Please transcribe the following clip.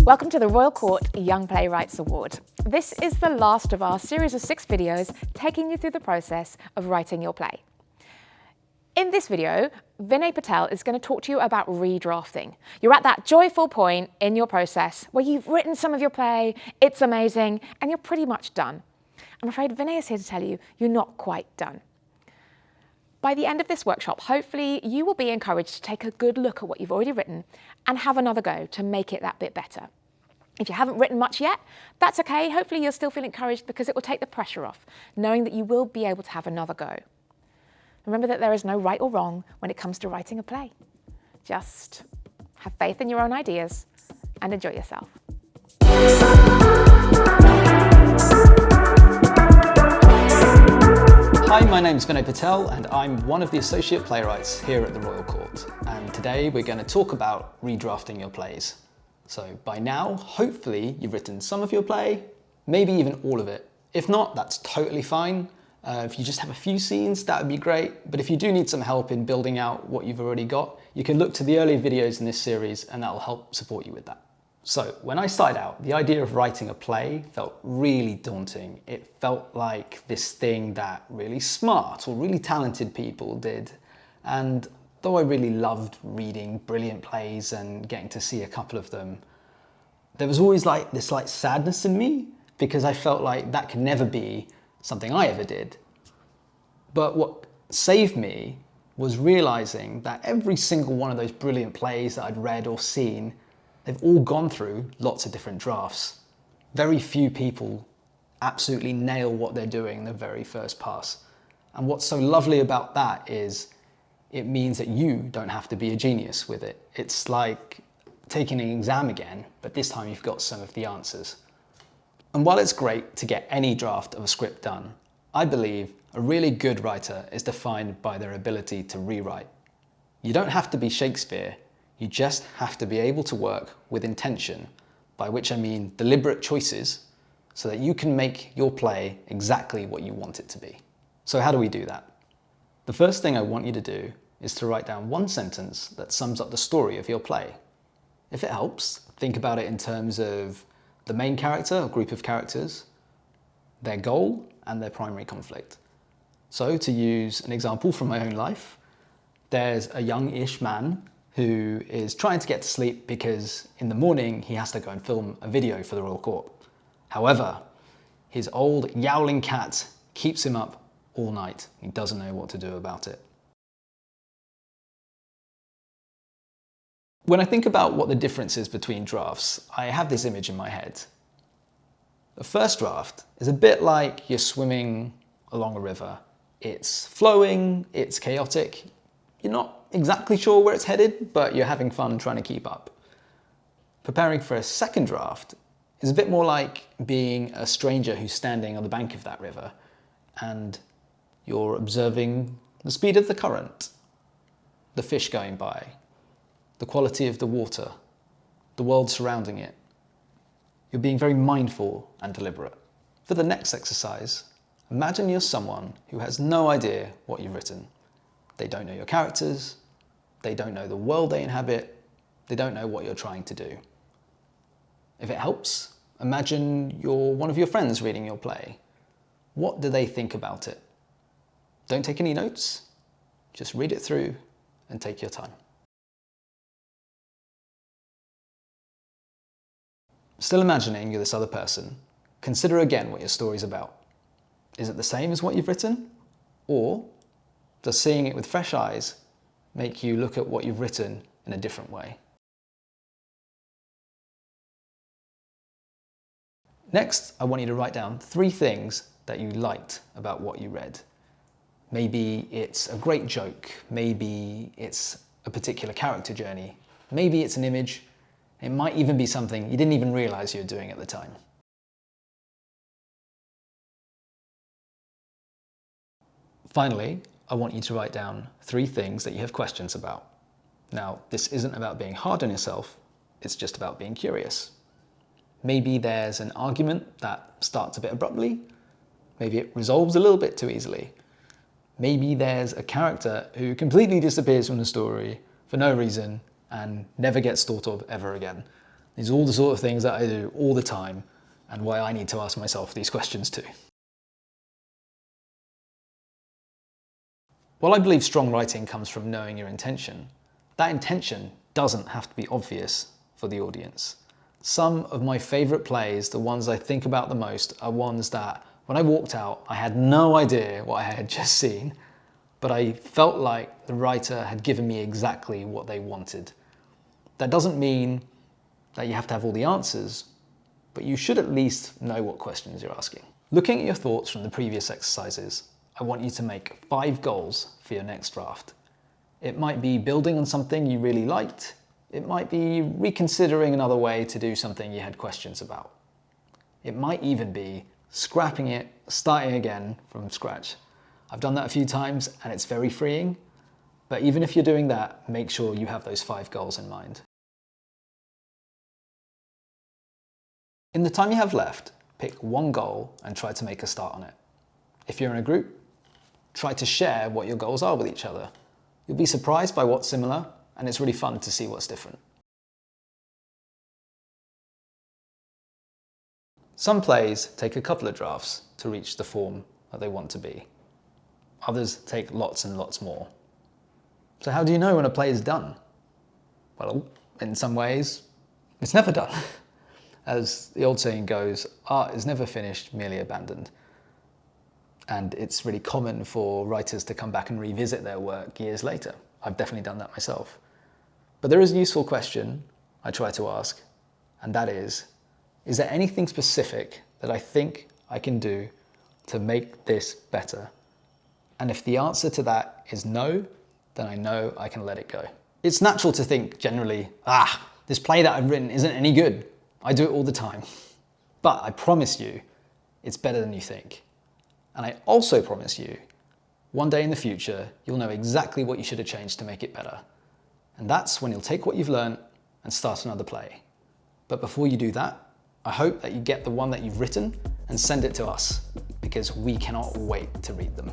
Welcome to the Royal Court Young Playwrights Award. This is the last of our series of 6 videos taking you through the process of writing your play. In this video, Vinay Patel is going to talk to you about redrafting. You're at that joyful point in your process where you've written some of your play, it's amazing, and you're pretty much done. I'm afraid Vinay is here to tell you you're not quite done. By the end of this workshop, hopefully you will be encouraged to take a good look at what you've already written and have another go to make it that bit better. If you haven't written much yet, that's okay. Hopefully you'll still feel encouraged because it will take the pressure off, knowing that you will be able to have another go. Remember that there is no right or wrong when it comes to writing a play. Just have faith in your own ideas and enjoy yourself. Hi, my name's Vinay Patel and I'm one of the Associate Playwrights here at the Royal Court. And today we're going to talk about redrafting your plays. So by now, hopefully you've written some of your play, maybe even all of it. If not, that's totally fine. If you just have a few scenes, that would be great. But if you do need some help in building out what you've already got, you can look to the earlier videos in this series and that'll help support you with that. So when I started out, the idea of writing a play felt really daunting. It felt like this thing that really smart or really talented people did. And though I really loved reading brilliant plays and getting to see a couple of them, there was always like this sadness in me because I felt like that could never be something I ever did. But what saved me was realizing that every single one of those brilliant plays that I'd read or seen, they've all gone through lots of different drafts. Very few people absolutely nail what they're doing in the very first pass. And what's so lovely about that is it means that you don't have to be a genius with it. It's like taking an exam again, but this time you've got some of the answers. And while it's great to get any draft of a script done, I believe a really good writer is defined by their ability to rewrite. You don't have to be Shakespeare. You just have to be able to work with intention, by which I mean deliberate choices, so that you can make your play exactly what you want it to be. So how do we do that? The first thing I want you to do is to write down one sentence that sums up the story of your play. If it helps, think about it in terms of the main character or group of characters, their goal, and their primary conflict. So to use an example from my own life, there's a young-ish man who is trying to get to sleep because in the morning he has to go and film a video for the Royal Court. However, his old yowling cat keeps him up all night. He doesn't know what to do about it. When I think about what the difference is between drafts, I have this image in my head. The first draft is a bit like you're swimming along a river. It's flowing, it's chaotic. You're not exactly sure where it's headed, but you're having fun trying to keep up. Preparing for a second draft is a bit more like being a stranger who's standing on the bank of that river and you're observing the speed of the current, the fish going by, the quality of the water, the world surrounding it. You're being very mindful and deliberate. For the next exercise, imagine you're someone who has no idea what you've written. They don't know your characters, they don't know the world they inhabit, they don't know what you're trying to do. If it helps, imagine you're one of your friends reading your play. What do they think about it? Don't take any notes, just read it through and take your time. Still imagining you're this other person, consider again what your story's about. Is it the same as what you've written? Or does seeing it with fresh eyes make you look at what you've written in a different way? Next, I want you to write down 3 things that you liked about what you read. Maybe it's a great joke, maybe it's a particular character journey, maybe it's an image, it might even be something you didn't even realize you were doing at the time. Finally, I want you to write down 3 things that you have questions about. Now, this isn't about being hard on yourself, it's just about being curious. Maybe there's an argument that starts a bit abruptly, maybe it resolves a little bit too easily. Maybe there's a character who completely disappears from the story for no reason and never gets thought of ever again. These are all the sort of things that I do all the time and why I need to ask myself these questions too. While I believe strong writing comes from knowing your intention, that intention doesn't have to be obvious for the audience. Some of my favourite plays, the ones I think about the most, are ones that when I walked out, I had no idea what I had just seen, but I felt like the writer had given me exactly what they wanted. That doesn't mean that you have to have all the answers, but you should at least know what questions you're asking. Looking at your thoughts from the previous exercises, I want you to make 5 goals for your next draft. It might be building on something you really liked. It might be reconsidering another way to do something you had questions about. It might even be scrapping it, starting again from scratch. I've done that a few times and it's very freeing, but even if you're doing that, make sure you have those 5 goals in mind. In the time you have left, pick one goal and try to make a start on it. If you're in a group, try to share what your goals are with each other. You'll be surprised by what's similar, and it's really fun to see what's different. Some plays take a couple of drafts to reach the form that they want to be. Others take lots and lots more. So how do you know when a play is done? Well, in some ways, it's never done. As the old saying goes, art is never finished, merely abandoned. And it's really common for writers to come back and revisit their work years later. I've definitely done that myself. But there is a useful question I try to ask, and that is there anything specific that I think I can do to make this better? And if the answer to that is no, then I know I can let it go. It's natural to think generally, this play that I've written isn't any good. I do it all the time. But I promise you, it's better than you think. And I also promise you, one day in the future, you'll know exactly what you should have changed to make it better. And that's when you'll take what you've learned and start another play. But before you do that, I hope that you get the one that you've written and send it to us, because we cannot wait to read them.